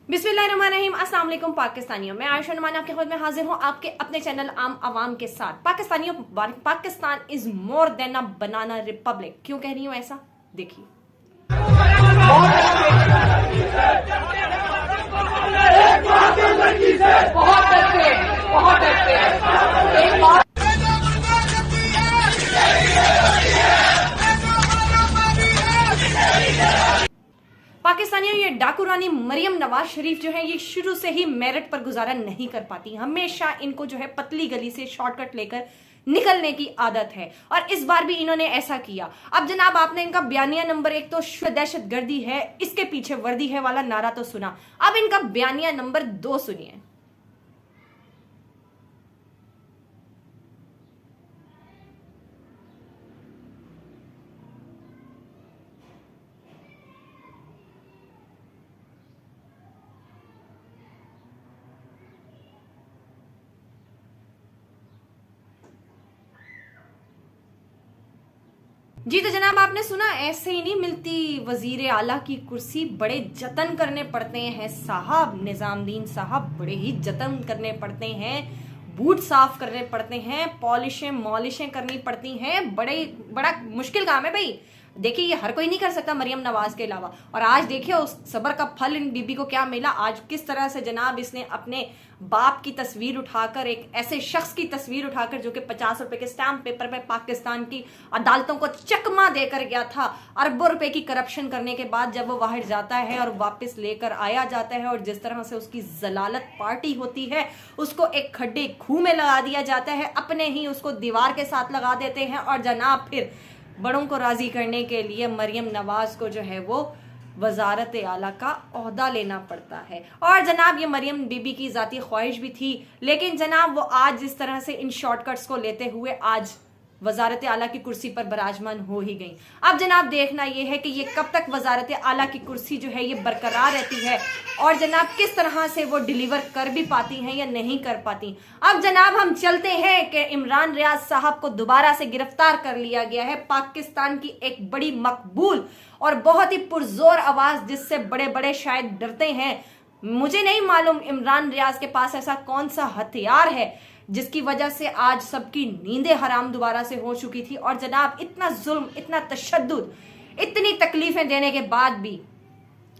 बिस्मिल्लाहिर्रहमानिर्रहीम। अस्सलाम वालेकुम पाकिस्तानियों, मैं आयशा नुमान आपके खुद में हाजिर हूँ आपके अपने चैनल आम आवाम के साथ। पाकिस्तानियों, Pakistan is more than a banana Republic. क्यों कह रही हूँ ऐसा, देखिए। पाकिस्तानियों, ये डाकू रानी मरियम नवाज शरीफ जो है ये शुरू से ही मेरिट पर गुजारा नहीं कर पाती। हमेशा इनको जो है पतली गली से शॉर्टकट लेकर निकलने की आदत है और इस बार भी इन्होंने ऐसा किया। अब जनाब, आपने इनका बयानिया नंबर 1 तो दहशत गर्दी है, इसके पीछे वर्दी है वाला नारा तो सुना। अब इनका बयानिया नंबर 2 सुनिए। जी तो जनाब, आपने सुना, ऐसे ही नहीं मिलती वजीर आला की कुर्सी, बड़े जतन करने पड़ते हैं साहब। निजामुद्दीन साहब, बड़े ही जतन करने पड़ते हैं, बूट साफ करने पड़ते हैं, पॉलिशें मॉलिशें करनी पड़ती हैं। बड़ा मुश्किल काम है भाई। देखिए, ये हर कोई नहीं कर सकता मरियम नवाज के अलावा। और आज देखिए उस सबर का फल इन बीबी को क्या मिला। आज किस तरह से जनाब इसने अपने बाप की तस्वीर उठाकर, एक ऐसे शख्स की तस्वीर उठाकर जो कि 50 रुपए के स्टैम्प पेपर पे पाकिस्तान की अदालतों को चकमा देकर गया था, अरबों रुपए की करप्शन करने के बाद जब वो बाहर जाता है और वापस लेकर आया जाता है और जिस तरह से उसकी जलालत पार्टी होती है, उसको एक खड्डे खूह में लगा दिया जाता है, अपने ही उसको दीवार के साथ लगा देते हैं और जनाब फिर बड़ों को राजी करने के लिए मरियम नवाज को जो है वो वजारत आला का ओहदा लेना पड़ता है। और जनाब, ये मरियम बीबी की जाती ख्वाहिश भी थी, लेकिन जनाब वो आज जिस तरह से इन शॉर्टकट्स को लेते हुए आज वजारत आला की कुर्सी पर बराजमान हो ही गई। अब जनाब देखना यह है कि ये कब तक वजारत आला की कुर्सी जो है ये बरकरार रहती है और जनाब किस तरह से वो डिलीवर कर भी पाती हैं या नहीं कर पाती। अब जनाब हम चलते हैं कि इमरान रियाज साहब को दोबारा से गिरफ्तार कर लिया गया है। पाकिस्तान की एक बड़ी मकबूल और बहुत ही पुरजोर आवाज जिससे बड़े बड़े शायद डरते हैं। मुझे नहीं मालूम इमरान रियाज के पास ऐसा कौन सा हथियार है जिसकी वजह से आज सबकी नींदें हराम दोबारा से हो चुकी थी। और जनाब इतना जुल्म, इतना तशद्दुद, इतनी तकलीफें देने के बाद भी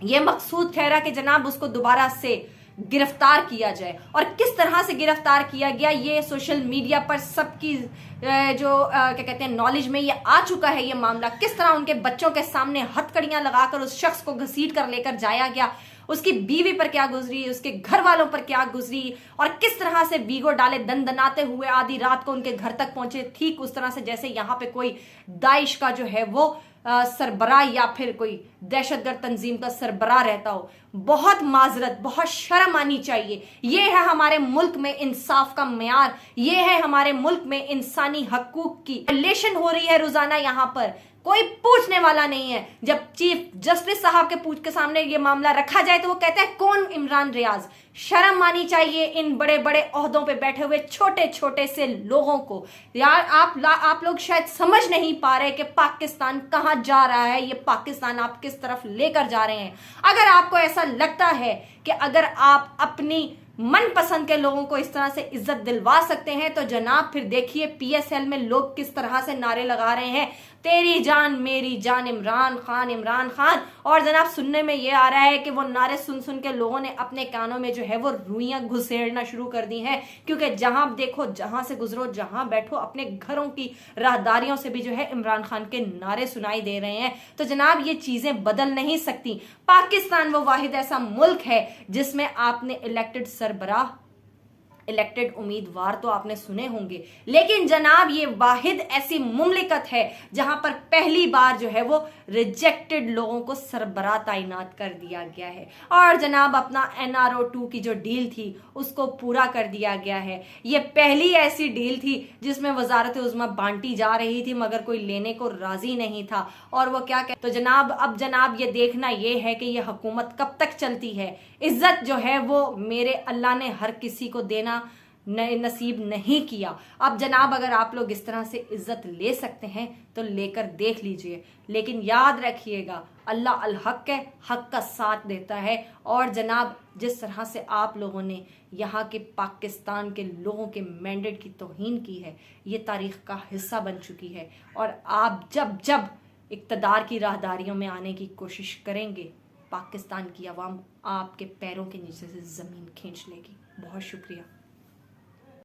ये मकसूद ठहरा कि जनाब उसको दोबारा से गिरफ्तार किया जाए। और किस तरह से गिरफ्तार किया गया ये सोशल मीडिया पर सबकी क्या कहते हैं नॉलेज में ये आ चुका है। ये मामला किस तरह उनके बच्चों के सामने हथकड़ियां लगाकर उस शख्स को घसीट कर लेकर जाया गया, उसकी बीवी पर क्या गुजरी, उसके घर वालों पर क्या गुजरी और किस तरह से बीगो डाले दनाते हुए आधी रात को उनके घर तक पहुंचे, ठीक उस तरह से जैसे यहाँ पे कोई दाइश का जो है वो सरबराह या फिर कोई दहशतगर्द तंजीम का सरबराह रहता हो। बहुत माजरत, बहुत शर्म आनी चाहिए। ये है हमारे मुल्क में इंसाफ का मेयार, ये है हमारे मुल्क में इंसानी हकूक की वायलेशन हो रही है रोजाना। यहाँ पर कोई पूछने वाला नहीं है। जब चीफ जस्टिस साहब के पूछ के सामने ये मामला रखा जाए तो वो कहते हैं कौन इमरान रियाज। शर्म आनी चाहिए इन बड़े बड़े ओहदों पे बैठे हुए छोटे छोटे से लोगों को। यार आप लोग शायद समझ नहीं पा रहे कि पाकिस्तान कहां जा रहा है, ये पाकिस्तान आप किस तरफ लेकर जा रहे हैं। अगर आपको ऐसा लगता है कि अगर आप अपनी मनपसंद के लोगों को इस तरह से इज्जत दिलवा सकते हैं तो जनाब फिर देखिए पीएसएल में लोग किस तरह से नारे लगा रहे हैं, तेरी जान मेरी जान इमरान खान इमरान खान। और जनाब सुनने में ये आ रहा है कि वो नारे सुन सुन के लोगों ने अपने कानों में जो है वो रुइयां घुसेड़ना शुरू कर दी हैं, क्योंकि जहां देखो, जहां से गुजरो, जहां बैठो, अपने घरों की राहदारियों से भी जो है इमरान खान के नारे सुनाई दे रहे हैं। तो जनाब ये चीजें बदल नहीं सकती। पाकिस्तान वो वाहिद ऐसा मुल्क है जिसमें आपने इलेक्टेड उम्मीदवार तो आपने सुने होंगे, लेकिन जनाब ये वाहिद ऐसी मुमलिकत है जहां पर पहली बार जो है वो रिजेक्टेड लोगों को सरबराह तैनात कर दिया गया है। और जनाब अपना NRO 2 की जो डील थी उसको पूरा कर दिया गया है। ये पहली ऐसी डील थी जिसमें वजारत उज़्मा बांटी जा रही थी मगर कोई लेने को राजी नहीं था। और वो क्या तो जनाब अब जनाब ये देखना ये है कि ये हुकूमत कब तक चलती है। इज्जत जो है वो मेरे अल्लाह ने हर किसी को देना नसीब नहीं किया। अब जनाब अगर आप लोग इस तरह से इज्जत ले सकते हैं तो लेकर देख लीजिए, लेकिन याद रखिएगा अल्लाह अल हक है, हक का साथ देता है। और जनाब जिस तरह से आप लोगों ने यहाँ के पाकिस्तान के लोगों के मैंडेट की तौहीन की है, ये तारीख का हिस्सा बन चुकी है। और आप जब जब इक़्तिदार की राहदारियों में आने की कोशिश करेंगे, पाकिस्तान की आवाम आपके पैरों के नीचे से ज़मीन खींच लेगी। बहुत शुक्रिया।